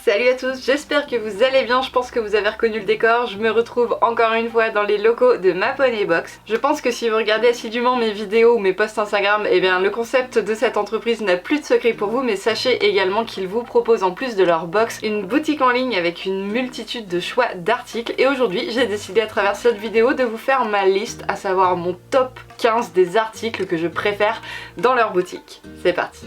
Salut à tous, j'espère que vous allez bien, je pense que vous avez reconnu le décor, je me retrouve encore une fois dans les locaux de MaPoneyBox. Je pense que si vous regardez assidûment mes vidéos ou mes posts Instagram, eh bien le concept de cette entreprise n'a plus de secret pour vous, mais sachez également qu'ils vous proposent en plus de leur box une boutique en ligne avec une multitude de choix d'articles. Et aujourd'hui j'ai décidé à travers cette vidéo de vous faire ma liste, à savoir mon top 15 des articles que je préfère dans leur boutique. C'est parti.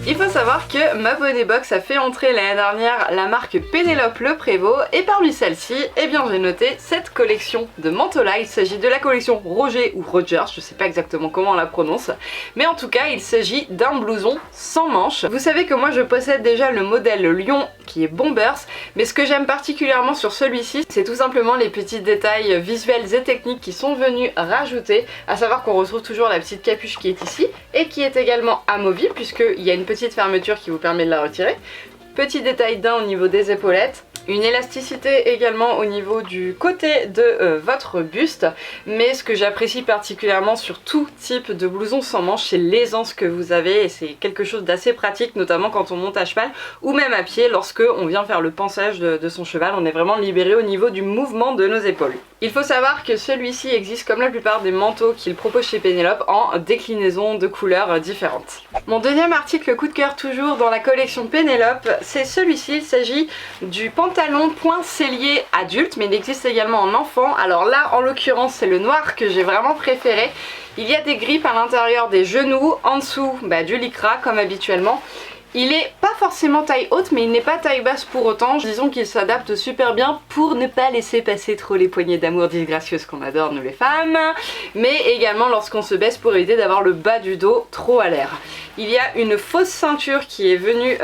Il faut savoir que MaPoneyBox a fait entrer l'année dernière la marque Pénélope Le Prévost et parmi celles-ci, eh bien j'ai noté cette collection de manteaux-là. Il s'agit de la collection Roger ou Rogers, je sais pas exactement comment on la prononce, mais en tout cas il s'agit d'un blouson sans manches. Vous savez que moi je possède déjà le modèle Lion qui est Bombers, mais ce que j'aime particulièrement sur celui-ci, c'est tout simplement les petits détails visuels et techniques qui sont venus rajouter, à savoir qu'on retrouve toujours la petite capuche qui est ici et qui est également amovible puisqu'il y a une petite fermeture qui vous permet de la retirer. Petit détail d'un au niveau des épaulettes. Une élasticité également au niveau du côté de votre buste, mais ce que j'apprécie particulièrement sur tout type de blouson sans manches, c'est l'aisance que vous avez et c'est quelque chose d'assez pratique, notamment quand on monte à cheval ou même à pied lorsque on vient faire le pansage de son cheval. On est vraiment libéré au niveau du mouvement de nos épaules. Il faut savoir que celui-ci existe comme la plupart des manteaux qu'il propose chez Pénélope en déclinaison de couleurs différentes. Mon deuxième article coup de cœur toujours dans la collection Pénélope, c'est celui-ci. Il s'agit du pantalon point sellier adulte, mais il existe également en enfant. Alors là en l'occurrence c'est le noir que j'ai vraiment préféré. Il y a des grippes à l'intérieur des genoux, en dessous du lycra comme habituellement. Il est pas forcément taille haute mais il n'est pas taille basse pour autant, disons qu'il s'adapte super bien pour ne pas laisser passer trop les poignées d'amour disgracieuses qu'on adore nous les femmes, mais également lorsqu'on se baisse pour éviter d'avoir le bas du dos trop à l'air. Il y a une fausse ceinture qui est venue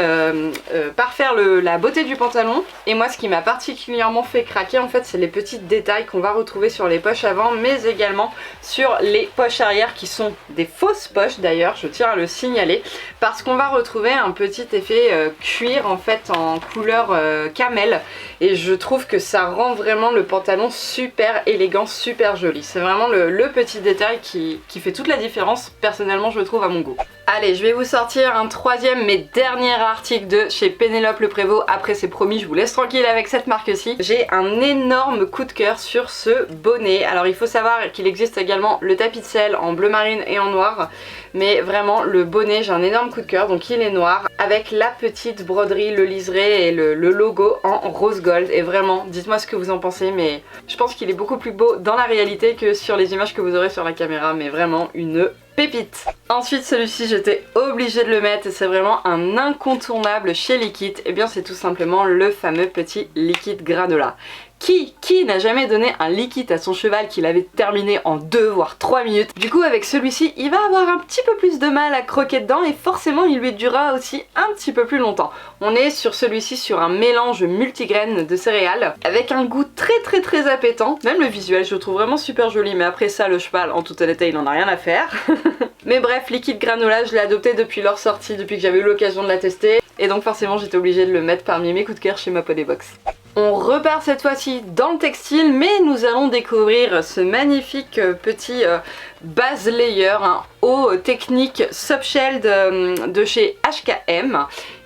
parfaire la beauté du pantalon et moi ce qui m'a particulièrement fait craquer en fait c'est les petits détails qu'on va retrouver sur les poches avant mais également sur les poches arrière qui sont des fausses poches d'ailleurs, je tiens à le signaler, parce qu'on va retrouver un petit effet cuir en fait en couleur camel et je trouve que ça rend vraiment le pantalon super élégant, super joli. C'est vraiment le petit détail qui fait toute la différence personnellement je le trouve à mon goût. Allez, je vais vous sortir un troisième mais dernier article de chez Pénélope Le Prévost. Après c'est promis, je vous laisse tranquille avec cette marque-ci. J'ai un énorme coup de cœur sur ce bonnet. Alors il faut savoir qu'il existe également le tapis de selle en bleu marine et en noir. Mais vraiment le bonnet, j'ai un énorme coup de cœur. Donc il est noir avec la petite broderie, le liseré et le logo en rose gold. Et vraiment, dites-moi ce que vous en pensez, mais je pense qu'il est beaucoup plus beau dans la réalité que sur les images que vous aurez sur la caméra. Mais vraiment une pépite. Ensuite celui-ci j'étais obligée de le mettre et c'est vraiment un incontournable chez Liquid. Et bien c'est tout simplement le fameux petit Liquid Granola. Qui n'a jamais donné un liquide à son cheval qu'il avait terminé en 2 voire 3 minutes? Du coup avec celui-ci il va avoir un petit peu plus de mal à croquer dedans et forcément il lui durera aussi un petit peu plus longtemps. On est sur celui-ci sur un mélange multigraines de céréales avec un goût très appétant. Même le visuel je le trouve vraiment super joli, mais après ça le cheval en toute honnêteté il en a rien à faire. Mais bref, Liquid Granola je l'ai adopté depuis leur sortie, depuis que j'avais eu l'occasion de la tester et donc forcément j'étais obligée de le mettre parmi mes coups de cœur chez MaPoneyBox. On repart cette fois-ci dans le textile, mais nous allons découvrir ce magnifique petit base layer, un haut technique Subshell de chez HKM.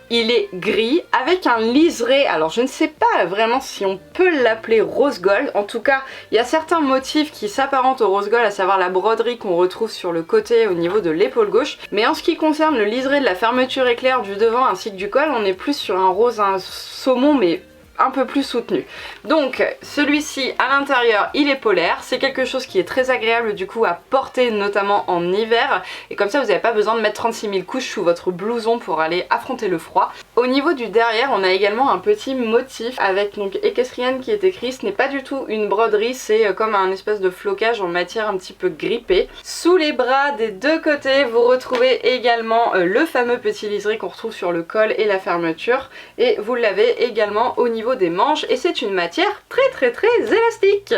Il est gris avec un liseré, alors je ne sais pas vraiment si on peut l'appeler rose gold, en tout cas il y a certains motifs qui s'apparentent au rose gold, à savoir la broderie qu'on retrouve sur le côté au niveau de l'épaule gauche, mais en ce qui concerne le liseré de la fermeture éclair du devant ainsi que du col, on est plus sur un rose saumon mais un peu plus soutenu. Donc celui-ci à l'intérieur il est polaire, c'est quelque chose qui est très agréable du coup à porter notamment en hiver et comme ça vous n'avez pas besoin de mettre 36 000 couches sous votre blouson pour aller affronter le froid. Au niveau du derrière on a également un petit motif avec donc Equestrian qui est écrit, ce n'est pas du tout une broderie, c'est comme un espèce de flocage en matière un petit peu grippée. Sous les bras des deux côtés vous retrouvez également le fameux petit liseré qu'on retrouve sur le col et la fermeture et vous l'avez également au niveau niveau des manches et c'est une matière très élastique.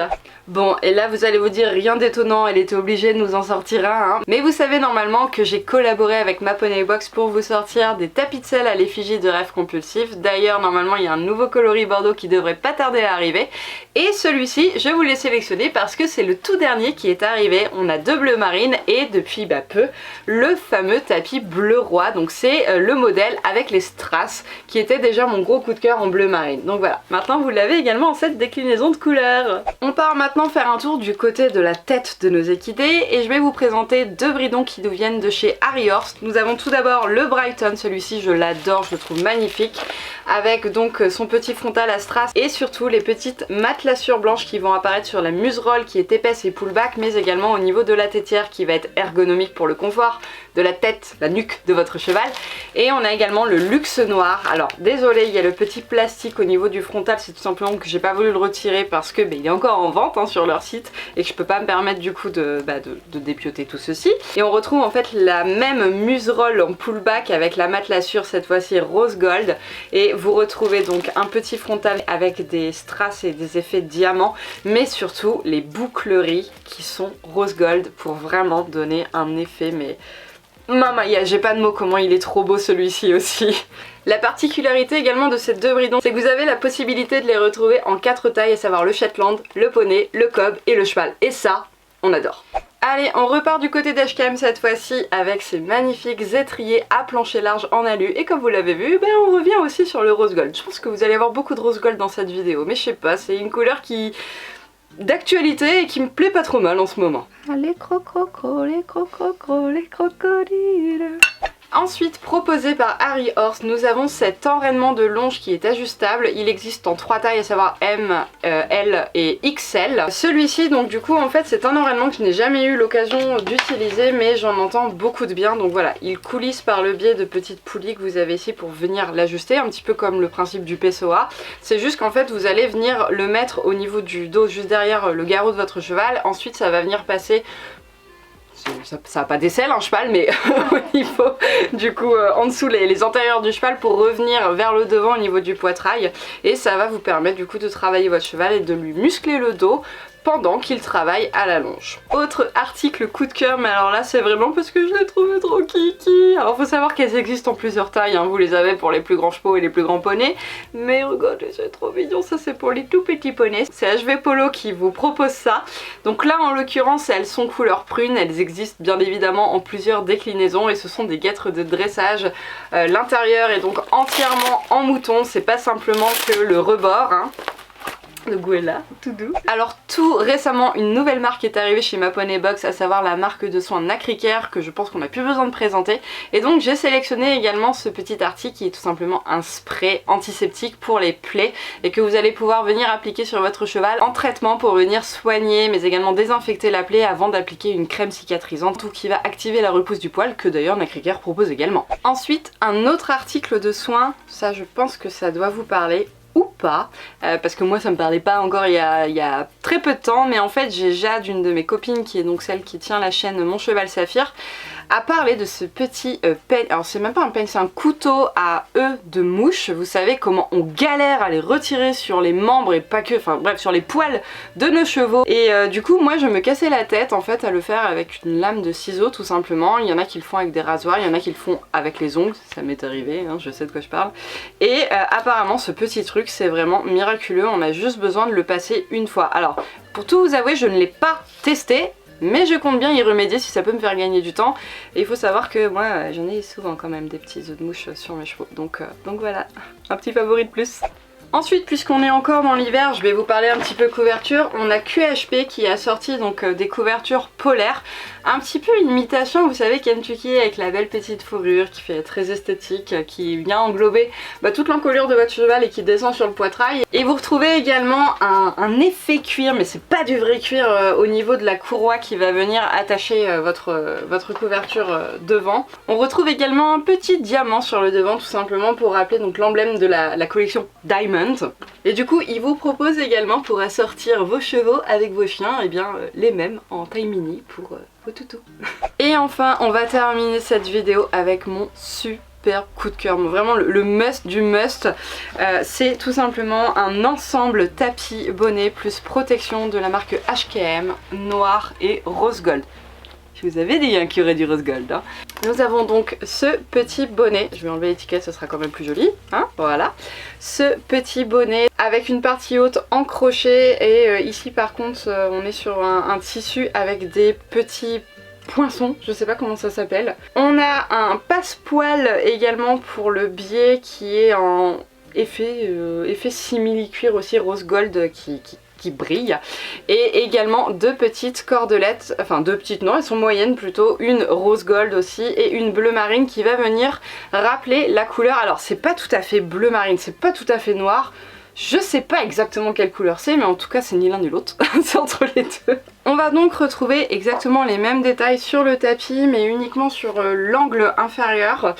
Bon, et là vous allez vous dire rien d'étonnant, elle était obligée de nous en sortir un, hein. Mais vous savez normalement que j'ai collaboré avec Ma Poney Box pour vous sortir des tapis de sel à l'effigie de Rêve Compulsif. D'ailleurs normalement il y a un nouveau coloris bordeaux qui devrait pas tarder à arriver. Et celui-ci je vous l'ai sélectionné parce que c'est le tout dernier qui est arrivé. On a deux bleus marines et depuis peu le fameux tapis bleu roi. Donc c'est le modèle avec les strass qui était déjà mon gros coup de cœur en bleu marine. Donc voilà, maintenant vous l'avez également en cette déclinaison de couleurs. On part maintenant faire un tour du côté de la tête de nos équidés et je vais vous présenter deux bridons qui nous viennent de chez Harry Horst. Nous avons tout d'abord le Brighton, celui-ci je l'adore, je le trouve magnifique, avec donc son petit frontal à strass et surtout les petites matelassures blanches qui vont apparaître sur la muserolle qui est épaisse et pullback, mais également au niveau de la tétière qui va être ergonomique pour le confort de la tête, la nuque de votre cheval. Et on a également le luxe noir. Alors désolé, il y a le petit plastique au niveau du frontal, c'est tout simplement que j'ai pas voulu le retirer parce que il est encore en vente hein, sur leur site et que je peux pas me permettre du coup de dépioter tout ceci. Et on retrouve en fait la même muserolle en pullback avec la matelassure cette fois-ci rose gold et vous retrouvez donc un petit frontal avec des strass et des effets de diamant, mais surtout les boucleries qui sont rose gold pour vraiment donner un effet mais... Maman, j'ai pas de mots comment il est trop beau celui-ci aussi. La particularité également de ces deux bridons, c'est que vous avez la possibilité de les retrouver en 4 tailles, à savoir le Shetland, le poney, le cob et le cheval. Et ça, on adore. Allez, on repart du côté d'Ashcam cette fois-ci avec ces magnifiques étriers à plancher large en alu. Et comme vous l'avez vu, on revient aussi sur le rose gold. Je pense que vous allez avoir beaucoup de rose gold dans cette vidéo, mais je sais pas, c'est une couleur qui... d'actualité et qui me plaît pas trop mal en ce moment. Les crococos, les crococos, les crocodiles. Ensuite, proposé par Harry Horst, nous avons cet enraînement de longe qui est ajustable. Il existe en 3 tailles, à savoir M, L et XL. Celui-ci, donc du coup, en fait, c'est un enraînement que je n'ai jamais eu l'occasion d'utiliser, mais j'en entends beaucoup de bien. Donc voilà, il coulisse par le biais de petites poulies que vous avez ici pour venir l'ajuster, un petit peu comme le principe du PSOA. C'est juste qu'en fait, vous allez venir le mettre au niveau du dos, juste derrière le garrot de votre cheval. Ensuite, ça va venir passer... Ça va pas d'aisselle un cheval, mais au niveau du coup en dessous les antérieurs du cheval pour revenir vers le devant au niveau du poitrail, et ça va vous permettre du coup de travailler votre cheval et de lui muscler le dos pendant qu'il travaille à la longe. Autre article coup de cœur, mais alors là c'est vraiment parce que je l'ai trouvé trop kiki. Alors faut savoir qu'elles existent en plusieurs tailles, hein. Vous les avez pour les plus grands chevaux et les plus grands poneys, mais regardez c'est trop mignon, ça c'est pour les tout petits poneys. C'est HV Polo qui vous propose ça. Donc là en l'occurrence elles sont couleur prune, elles existent bien évidemment en plusieurs déclinaisons et ce sont des guêtres de dressage. L'intérieur est donc entièrement en mouton, c'est pas simplement que le rebord, hein. Le goût est là, tout doux. Alors tout récemment, une nouvelle marque est arrivée chez Ma Poney Box, à savoir la marque de soins Nacricare, que je pense qu'on n'a plus besoin de présenter. Et donc j'ai sélectionné également ce petit article qui est tout simplement un spray antiseptique pour les plaies et que vous allez pouvoir venir appliquer sur votre cheval en traitement pour venir soigner mais également désinfecter la plaie avant d'appliquer une crème cicatrisante, tout qui va activer la repousse du poil que d'ailleurs Nacricare propose également. Ensuite, un autre article de soins, ça je pense que ça doit vous parler. Ou pas, parce que moi ça me parlait pas encore il y a très peu de temps, mais en fait j'ai Jade, une de mes copines qui est donc celle qui tient la chaîne Mon Cheval Saphir, a parlé de ce petit peigne, alors c'est même pas un peigne, c'est un couteau à œufs de mouche. Vous savez comment on galère à les retirer sur les membres et pas que, enfin bref sur les poils de nos chevaux, et du coup moi je me cassais la tête en fait à le faire avec une lame de ciseaux tout simplement. Il y en a qui le font avec des rasoirs, il y en a qui le font avec les ongles, ça m'est arrivé, hein, je sais de quoi je parle, et apparemment ce petit truc c'est vraiment miraculeux, on a juste besoin de le passer une fois. Alors pour tout vous avouer je ne l'ai pas testé, mais je compte bien y remédier si ça peut me faire gagner du temps. Et il faut savoir que moi j'en ai souvent quand même des petits œufs de mouche sur mes chevaux, donc voilà, un petit favori de plus. Ensuite, puisqu'on est encore dans l'hiver, je vais vous parler un petit peu couverture. On a QHP qui a sorti donc des couvertures polaires, un petit peu imitation, vous savez, Kentucky, avec la belle petite fourrure qui fait très esthétique, qui vient englober toute l'encolure de votre cheval et qui descend sur le poitrail. Et vous retrouvez également un effet cuir, mais c'est pas du vrai cuir, au niveau de la courroie qui va venir attacher votre couverture devant. On retrouve également un petit diamant sur le devant, tout simplement pour rappeler donc l'emblème de la collection Diamond. Et du coup il vous propose également pour assortir vos chevaux avec vos chiens, et bien les mêmes en taille mini pour vos toutous. Et enfin on va terminer cette vidéo avec mon super super coup de cœur, vraiment le must du must. C'est tout simplement un ensemble tapis bonnet plus protection de la marque H&M, noir et rose gold. Si vous avez des qui auraient du rose gold, hein. Nous avons donc ce petit bonnet, je vais enlever l'étiquette, ce sera quand même plus joli, hein, voilà. Ce petit bonnet avec une partie haute en crochet et ici par contre on est sur un tissu avec des petits poinçons, je sais pas comment ça s'appelle. On a un passepoil également pour le biais qui est en effet simili-cuir aussi rose gold qui brille, et également deux petites cordelettes, enfin deux petites non, elles sont moyennes plutôt, une rose gold aussi et une bleu marine qui va venir rappeler la couleur. Alors c'est pas tout à fait bleu marine, c'est pas tout à fait noir, je sais pas exactement quelle couleur c'est, mais en tout cas c'est ni l'un ni l'autre, c'est entre les deux. On va donc retrouver exactement les mêmes détails sur le tapis mais uniquement sur l'angle inférieur,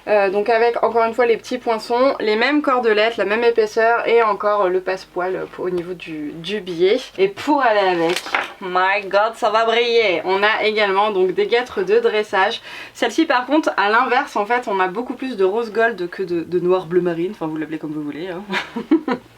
donc avec encore une fois les petits poinçons, les mêmes cordelettes, la même épaisseur et encore le passepoil au niveau du billet. Et pour aller avec, my god ça va briller, on a également donc des guêtres de dressage. Celle-ci par contre à l'inverse en fait on a beaucoup plus de rose gold que de noir bleu marine, enfin vous l'appelez comme vous voulez, hein.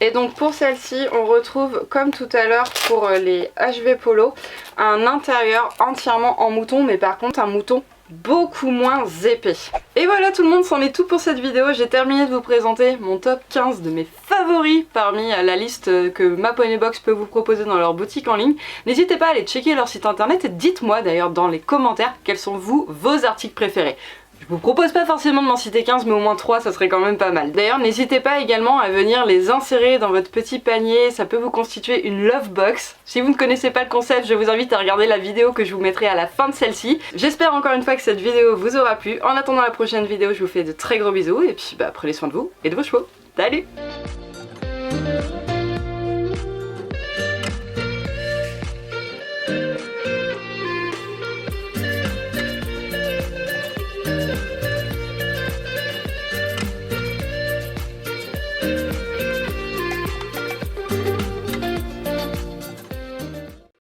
Et donc pour celle-ci on retrouve comme tout à l'heure pour les HV Polo un intérieur entièrement en mouton, mais par contre un mouton beaucoup moins épais. Et voilà tout le monde, c'en est tout pour cette vidéo. J'ai terminé de vous présenter mon top 15 de mes favoris parmi la liste que MaPoneyBox peut vous proposer dans leur boutique en ligne. N'hésitez pas à aller checker leur site internet et dites-moi d'ailleurs dans les commentaires quels sont vos articles préférés. Je vous propose pas forcément de m'en citer 15 mais au moins 3 ça serait quand même pas mal. D'ailleurs n'hésitez pas également à venir les insérer dans votre petit panier, ça peut vous constituer une love box. Si vous ne connaissez pas le concept, je vous invite à regarder la vidéo que je vous mettrai à la fin de celle-ci. J'espère encore une fois que cette vidéo vous aura plu. En attendant la prochaine vidéo, je vous fais de très gros bisous et puis prenez soin de vous et de vos chevaux. Salut!